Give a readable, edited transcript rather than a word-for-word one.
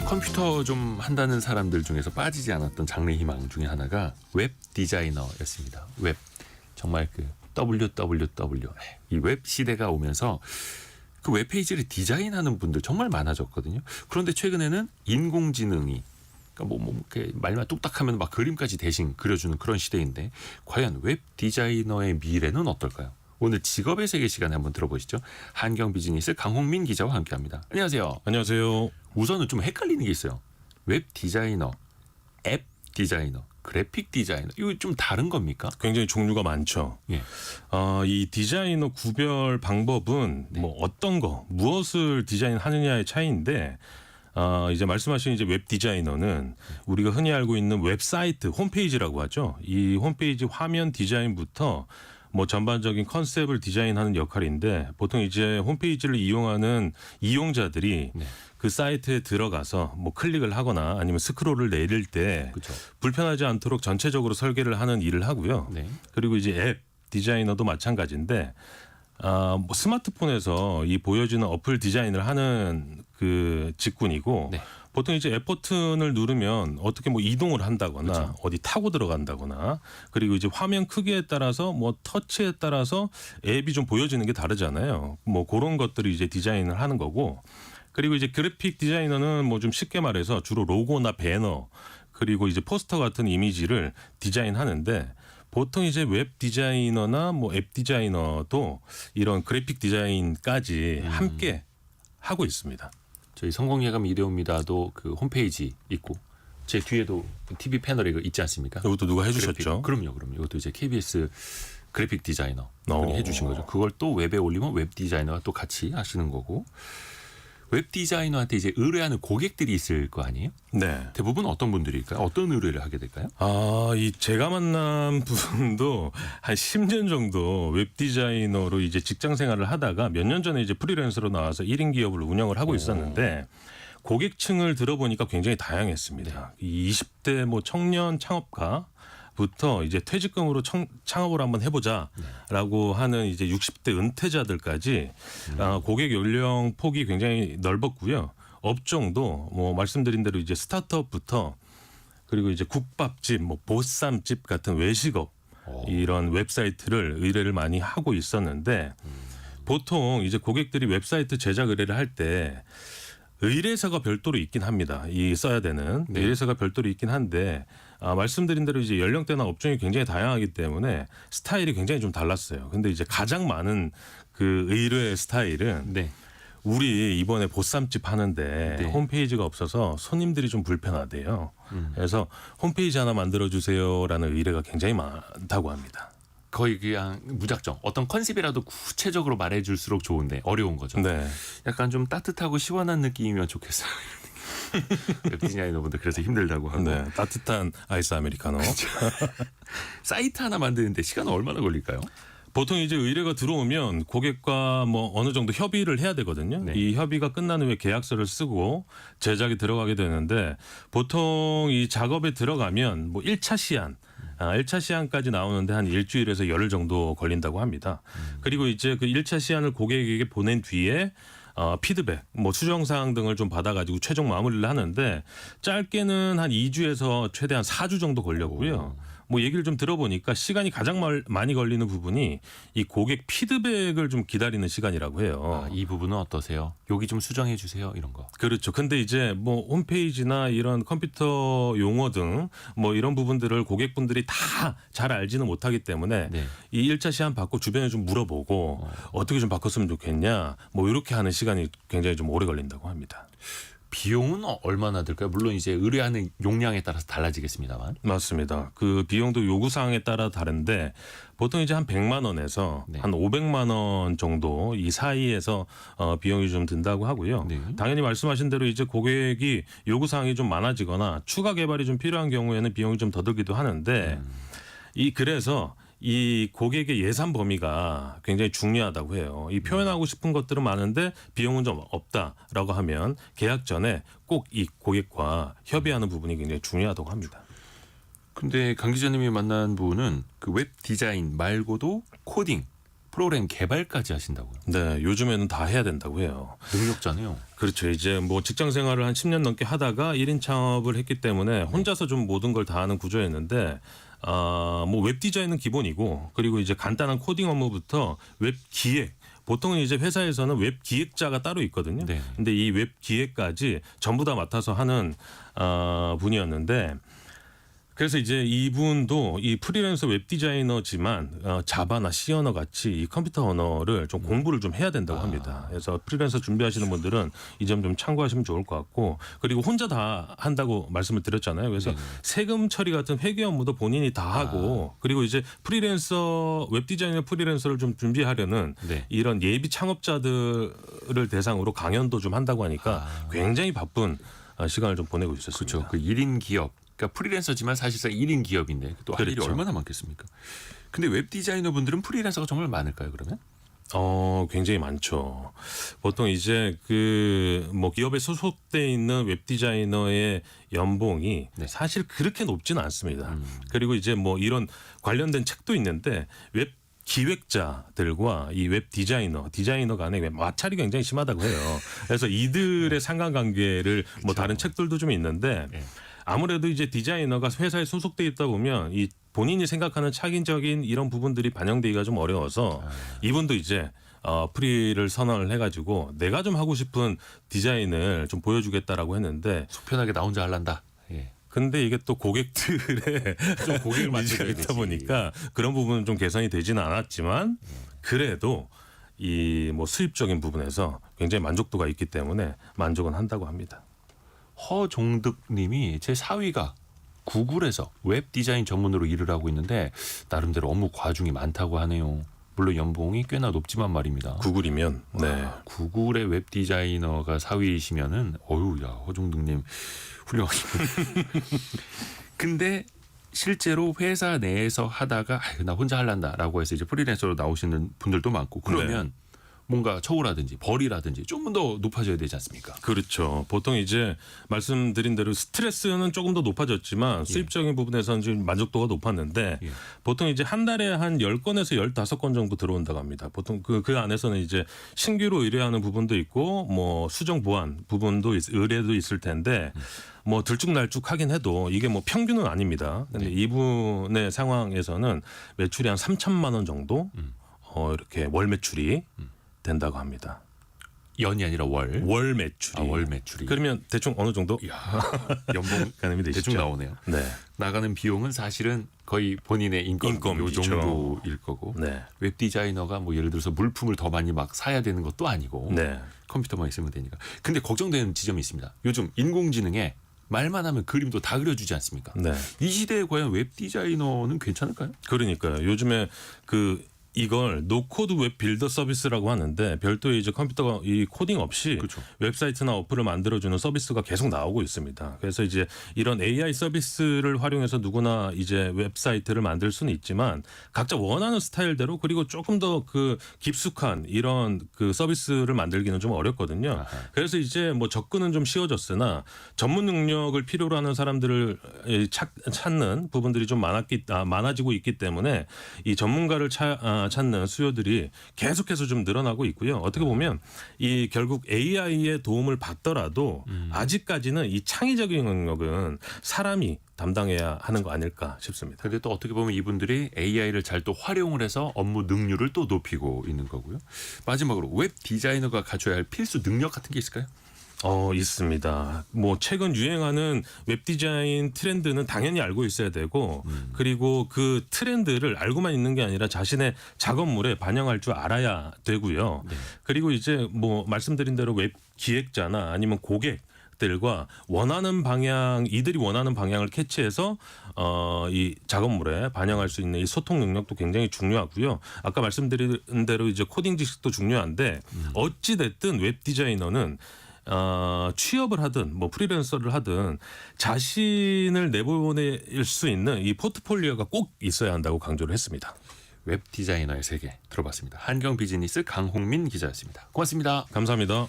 컴퓨터 좀 한다는 사람들 중에서 빠지지 않았던 장래 희망 중에 하나가 웹 디자이너였습니다. 웹 정말 그 www 이 웹 시대가 오면서 그 웹페이지를 디자인하는 분들 정말 많아졌거든요. 그런데 최근에는 인공지능이 그러니까 이렇게 말만 뚝딱하면 막 그림까지 대신 그려주는 그런 시대인데 과연 웹 디자이너의 미래는 어떨까요? 오늘 직업의 세계 시간에 한번 들어보시죠. 한경 비즈니스 강홍민 기자와 함께합니다. 안녕하세요. 안녕하세요. 우선은 좀 헷갈리는 게 있어요. 웹 디자이너, 앱 디자이너, 그래픽 디자이너 이거 좀 다른 겁니까? 굉장히 종류가 많죠. 예. 이 디자이너 구별 방법은 네. 뭐 어떤 거, 무엇을 디자인하느냐의 차이인데 이제 말씀하신 이제 웹 디자이너는 우리가 흔히 알고 있는 웹사이트, 홈페이지라고 하죠. 이 홈페이지 화면 디자인부터 뭐 전반적인 컨셉을 디자인하는 역할인데 보통 이제 홈페이지를 이용하는 이용자들이 네. 그 사이트에 들어가서 뭐 클릭을 하거나 아니면 스크롤을 내릴 때 그렇죠. 불편하지 않도록 전체적으로 설계를 하는 일을 하고요. 네. 그리고 이제 앱 디자이너도 마찬가지인데 뭐 스마트폰에서 이 보여지는 어플 디자인을 하는 그 직군이고 네. 보통 이제 앱 버튼을 누르면 어떻게 뭐 이동을 한다거나 그렇죠. 어디 타고 들어간다거나 그리고 이제 화면 크기에 따라서 뭐 터치에 따라서 앱이 좀 보여지는 게 다르잖아요. 뭐 그런 것들이 이제 디자인을 하는 거고 그리고 이제 그래픽 디자이너는 뭐 좀 쉽게 말해서 주로 로고나 배너 그리고 이제 포스터 같은 이미지를 디자인하는데 보통 이제 웹 디자이너나 뭐 앱 디자이너도 이런 그래픽 디자인까지 함께 하고 있습니다. 저희 성공예감 이대호입니다도 그 홈페이지 있고 제 뒤에도 TV 패널에 이거 있지 않습니까? 이것도 누가 해주셨죠? 그럼요. 이것도 이제 KBS 그래픽 디자이너 분이 해주신 거죠. 그걸 또 웹에 올리면 웹 디자이너가 또 같이 하시는 거고 웹 디자이너한테 이제 의뢰하는 고객들이 있을 거 아니에요? 네. 대부분 어떤 분들일까요? 어떤 의뢰를 하게 될까요? 이 제가 만난 분도 한 10년 정도 웹 디자이너로 이제 직장 생활을 하다가 몇 년 전에 이제 프리랜서로 나와서 1인 기업을 운영을 하고 있었는데 고객층을 들어보니까 굉장히 다양했습니다. 이 20대 뭐 청년 창업가부터 이제 퇴직금으로 창업을 한번 해보자라고 하는 이제 60대 은퇴자들까지 고객 연령 폭이 굉장히 넓었고요. 업종도 뭐 말씀드린 대로 이제 스타트업부터 그리고 이제 국밥집, 뭐 보쌈집 같은 외식업 이런 웹사이트를 의뢰를 많이 하고 있었는데 보통 이제 고객들이 웹사이트 제작 의뢰를 할 때 의뢰사가 별도로 있긴 합니다. 이 써야 되는 네. 의뢰사가 별도로 있긴 한데 말씀드린 대로 이제 연령대나 업종이 굉장히 다양하기 때문에 스타일이 굉장히 좀 달랐어요. 근데 이제 가장 많은 그 의뢰 스타일은 네. 우리 이번에 보쌈집 하는데 네. 홈페이지가 없어서 손님들이 좀 불편하대요. 그래서 홈페이지 하나 만들어주세요라는 의뢰가 굉장히 많다고 합니다. 거의 그냥 무작정 어떤 컨셉이라도 구체적으로 말해줄수록 좋은데 어려운 거죠. 네. 약간 좀 따뜻하고 시원한 느낌이면 좋겠어요. 웹 디자이너분들 그래서 힘들다고 하고 네. 따뜻한 아이스 아메리카노. 사이트 하나 만드는데 시간은 얼마나 걸릴까요? 보통 이제 의뢰가 들어오면 고객과 뭐 어느 정도 협의를 해야 되거든요. 네. 이 협의가 끝난 후에 계약서를 쓰고 제작에 들어가게 되는데 보통 이 작업에 들어가면 뭐 1차 시안 1차 시안까지 나오는데 한 일주일에서 열흘 정도 걸린다고 합니다. 그리고 이제 그 1차 시안을 고객에게 보낸 뒤에 피드백, 뭐 수정사항 등을 좀 받아가지고 최종 마무리를 하는데 짧게는 한 2주에서 최대한 4주 정도 걸렸고요. 뭐 얘기를 좀 들어보니까 시간이 가장 많이 걸리는 부분이 이 고객 피드백을 좀 기다리는 시간이라고 해요. 이 부분은 어떠세요? 여기 좀 수정해 주세요. 이런 거. 그렇죠. 근데 이제 뭐 홈페이지나 이런 컴퓨터 용어 등 뭐 이런 부분들을 고객분들이 다 잘 알지는 못하기 때문에 네. 이 1차 시안 받고 주변에 좀 물어보고 어떻게 좀 바꿨으면 좋겠냐 뭐 이렇게 하는 시간이 굉장히 좀 오래 걸린다고 합니다. 비용은 얼마나 들까요? 물론 이제 의뢰하는 용량에 따라서 달라지겠습니다만. 맞습니다. 그 비용도 요구사항에 따라 다른데 보통 이제 한 100만 원에서 네. 한 500만 원 정도 이 사이에서 비용이 좀 든다고 하고요. 네. 당연히 말씀하신 대로 이제 고객이 요구사항이 좀 많아지거나 추가 개발이 좀 필요한 경우에는 비용이 좀 더 들기도 하는데 그래서 이 고객의 예산 범위가 굉장히 중요하다고 해요. 이 표현하고 싶은 것들은 많은데 비용은 좀 없다라고 하면 계약 전에 꼭 이 고객과 협의하는 부분이 굉장히 중요하다고 합니다. 근데 강 기자님이 만난 분은 그 웹 디자인 말고도 코딩, 프로그램 개발까지 하신다고요. 네, 요즘에는 다 해야 된다고 해요. 능력자네요. 그렇죠. 이제 뭐 직장 생활을 한 10년 넘게 하다가 1인 창업을 했기 때문에 혼자서 좀 모든 걸 다 하는 구조였는데 뭐 웹 디자인은 기본이고 그리고 이제 간단한 코딩 업무부터 웹 기획 보통은 이제 회사에서는 웹 기획자가 따로 있거든요. 네. 근데 이 웹 기획까지 전부 다 맡아서 하는 분이었는데 그래서 이제 이분도 이 프리랜서 웹 디자이너지만 자바나 C 언어 같이 이 컴퓨터 언어를 좀 공부를 좀 해야 된다고 합니다. 그래서 프리랜서 준비하시는 분들은 이 점 좀 참고하시면 좋을 것 같고 그리고 혼자 다 한다고 말씀을 드렸잖아요. 그래서 세금 처리 같은 회계 업무도 본인이 다 하고 그리고 이제 프리랜서 웹 디자이너 프리랜서를 좀 준비하려는 네. 이런 예비 창업자들을 대상으로 강연도 좀 한다고 하니까 굉장히 바쁜 시간을 좀 보내고 있었습니다. 그렇죠. 그 1인 기업. 그러니까 프리랜서지만 사실상 1인 기업인데 또 할 일이 그렇죠. 얼마나 많겠습니까? 근데 웹 디자이너 분들은 프리랜서가 정말 많을까요, 그러면? 굉장히 많죠. 보통 이제 그 뭐 기업에 소속돼 있는 웹 디자이너의 연봉이 네. 사실 그렇게 높지는 않습니다. 그리고 이제 뭐 이런 관련된 책도 있는데 웹 기획자들과 이 웹 디자이너 간의 마찰이 굉장히 심하다고 해요. 그래서 이들의 상관관계를 뭐 다른 책들도 좀 있는데 네. 아무래도 이제 디자이너가 회사에 소속돼 있다 보면 이 본인이 생각하는 착인적인 이런 부분들이 반영되기가 좀 어려워서 이분도 이제 프리를 선언을 해가지고 내가 좀 하고 싶은 디자인을 좀 보여주겠다라고 했는데 속편하게 나 혼자 할란다. 예. 근데 이게 또 고객들의 좀 고객을 만져야 있다 되지. 보니까 그런 부분은 좀 개선이 되지는 않았지만 그래도 이 뭐 수입적인 부분에서 굉장히 만족도가 있기 때문에 만족은 한다고 합니다. 허종득님이 제 사위가 구글에서 웹 디자인 전문으로 일을 하고 있는데 나름대로 업무 과중이 많다고 하네요. 물론 연봉이 꽤나 높지만 말입니다. 구글이면 네. 구글의 웹 디자이너가 사위이시면은 어유야 허종득님 훌륭하시군. 근데 실제로 회사 내에서 하다가 아유, 나 혼자 할란다라고 해서 이제 프리랜서로 나오시는 분들도 많고 그러면 뭔가 처우라든지 벌이라든지 좀 더 높아져야 되지 않습니까? 그렇죠. 보통 이제 말씀드린 대로 스트레스는 조금 더 높아졌지만 수입적인 부분에서는 지금 만족도가 높았는데 예. 보통 이제 한 달에 한 10건에서 15건 정도 들어온다고 합니다. 보통 그 안에서는 이제 신규로 의뢰하는 부분도 있고 뭐 수정 보완 부분도 의뢰도 있을 텐데 뭐 들쭉날쭉 하긴 해도 이게 뭐 평균은 아닙니다. 근데 이분의 상황에서는 매출이 한 3천만 원 정도 이렇게 월 매출이 된다고 합니다. 연이 아니라 월. 월 매출이. 월 매출이. 그러면 대충 어느 정도 이야, 연봉 가늠이 되시죠? 대충 나오네요. 네. 나가는 비용은 사실은 거의 본인의 인건비 요 인건비죠. 정도일 거고 네. 웹 디자이너가 뭐 예를 들어서 물품을 더 많이 막 사야 되는 것도 아니고 네. 컴퓨터만 있으면 되니까. 근데 걱정되는 지점이 있습니다. 요즘 인공지능에 말만 하면 그림도 다 그려주지 않습니까? 네. 이 시대에 과연 웹 디자이너는 괜찮을까요? 그러니까요. 요즘에 이걸 노코드 웹 빌더 서비스라고 하는데 별도의 이제 컴퓨터가 이 코딩 없이 그렇죠. 웹사이트나 어플을 만들어주는 서비스가 계속 나오고 있습니다. 그래서 이제 이런 AI 서비스를 활용해서 누구나 이제 웹사이트를 만들 수는 있지만 각자 원하는 스타일대로 그리고 조금 더 그 깊숙한 이런 그 서비스를 만들기는 좀 어렵거든요. 그래서 이제 뭐 접근은 좀 쉬워졌으나 전문 능력을 필요로 하는 사람들을 찾는 부분들이 좀 많아지고 있기 때문에 이 전문가를 찾는 수요들이 계속해서 좀 늘어나고 있고요. 어떻게 보면 이 결국 AI의 도움을 받더라도 아직까지는 이 창의적인 능력은 사람이 담당해야 하는 거 아닐까 싶습니다. 근데 또 어떻게 보면 이분들이 AI를 잘 또 활용을 해서 업무 능률을 또 높이고 있는 거고요. 마지막으로 웹 디자이너가 갖춰야 할 필수 능력 같은 게 있을까요? 있습니다. 뭐 최근 유행하는 웹 디자인 트렌드는 당연히 알고 있어야 되고 그리고 그 트렌드를 알고만 있는 게 아니라 자신의 작업물에 반영할 줄 알아야 되고요. 그리고 이제 뭐 말씀드린 대로 웹 기획자나 아니면 고객들과 이들이 원하는 방향을 캐치해서 이 작업물에 반영할 수 있는 이 소통 능력도 굉장히 중요하고요. 아까 말씀드린 대로 이제 코딩 지식도 중요한데 어찌 됐든 웹 디자이너는 취업을 하든 뭐 프리랜서를 하든 자신을 내보낼 수 있는 이 포트폴리오가 꼭 있어야 한다고 강조를 했습니다. 웹 디자이너의 세계 들어봤습니다. 한경 비즈니스 강홍민 기자였습니다. 고맙습니다. 감사합니다.